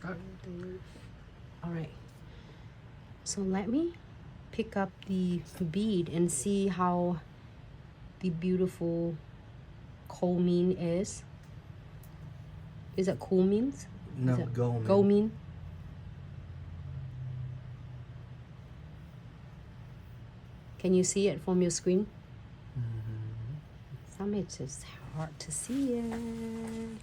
start. All right. So let me pick up the bead and see how the beautiful coal-mean is. Is it coal-means? No, gold. Go-mean? Can you see it from your screen? Some it's just hard to see it.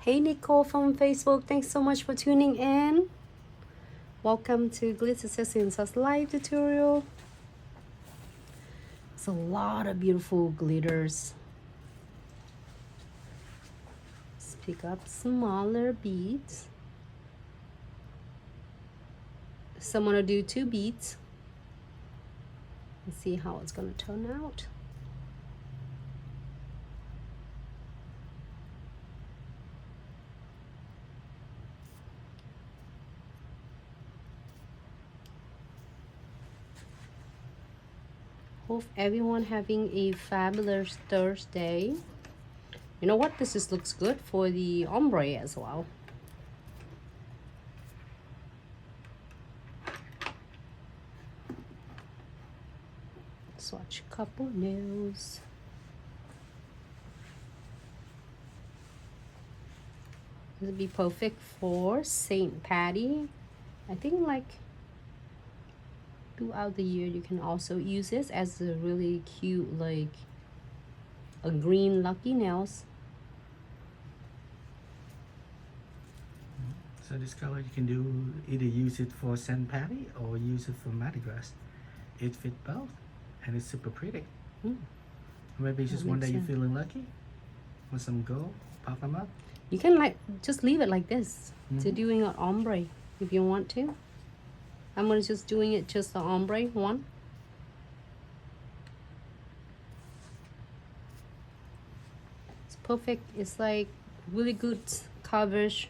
Hey Nicole from Facebook, thanks so much for tuning in. Welcome to Glitz Subscription live tutorial. It's a lot of beautiful glitters. Let's pick up smaller beads. So I'm gonna do 2 beads and see how it's gonna turn out. Hope everyone having a fabulous Thursday. You know what? This just looks good for the ombre as well. Swatch a couple nails. This would be perfect for Saint Patty. I think like throughout the year you can also use this as a really cute like a green lucky nails. So this color you can do either use it for St. Patty or use it for Mardi Gras. It fits both and it's super pretty. Maybe it's just one day you're feeling lucky with some gold, pop them up. You can like just leave it like this to doing an ombre if you want to. I'm gonna just doing it just the ombre one. It's perfect. It's like really good coverage.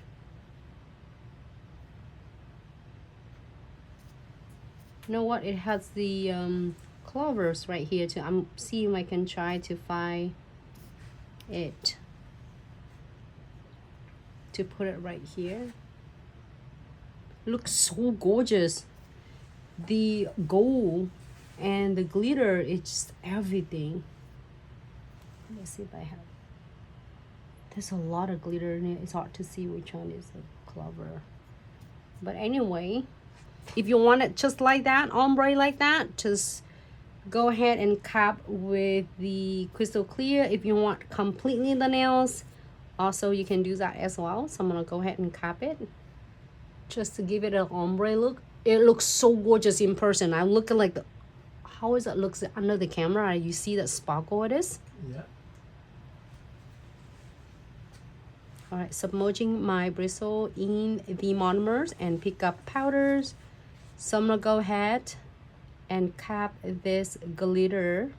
You know what? It has the clovers right here too. I'm seeing if I can try to find it to put it right here. Looks so gorgeous. The gold and the glitter, it's just everything. Let's see if I have. There's a lot of glitter in it. It's hard to see which one is a clover. But anyway, if you want it just like that, ombre like that, just go ahead and cap with the crystal clear. If you want completely the nails, also you can do that as well. So I'm gonna go ahead and cap it just to give it an ombre look. It looks so gorgeous in person. I'm looking like the, how is it looks under the camera? You see that sparkle it is? Yeah. All right, submerging my bristle in the monomers and pick up powders. So I'm gonna go ahead and cap this glitter.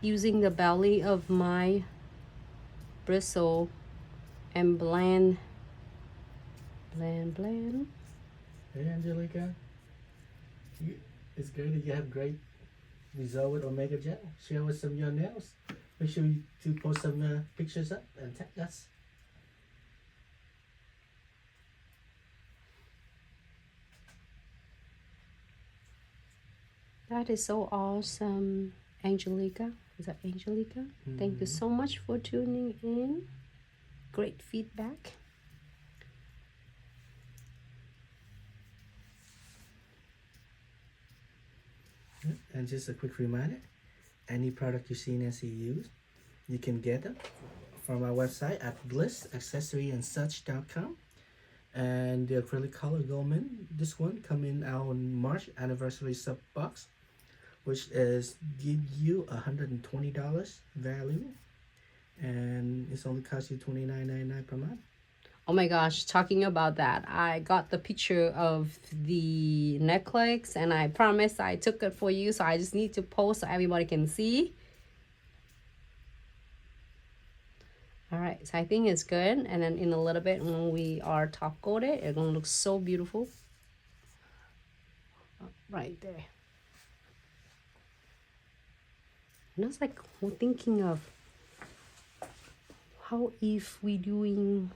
Using the belly of my bristle and blend. Hey Angelica, it's great that you have great result with Omega Gel. Share with some of your nails. Make sure you to post some pictures up and tag us. That is so awesome, Angelica. Is that Angelica? Thank you so much for tuning in. Great feedback. And just a quick reminder, any product you see Nancy use, you can get them from our website at glitzaccessoryandsuch.com. And the acrylic color Goldman, this one come in our March anniversary sub box, which is give you $120 value, and it's only cost you $29.99 per month. Oh my gosh, talking about that, I got the picture of the necklace and I promised I took it for you, so I just need to post so everybody can see. All right, so I think it's good. And then in a little bit when we are top coated, it's gonna look so beautiful. Right there. And I was like thinking of how if we doing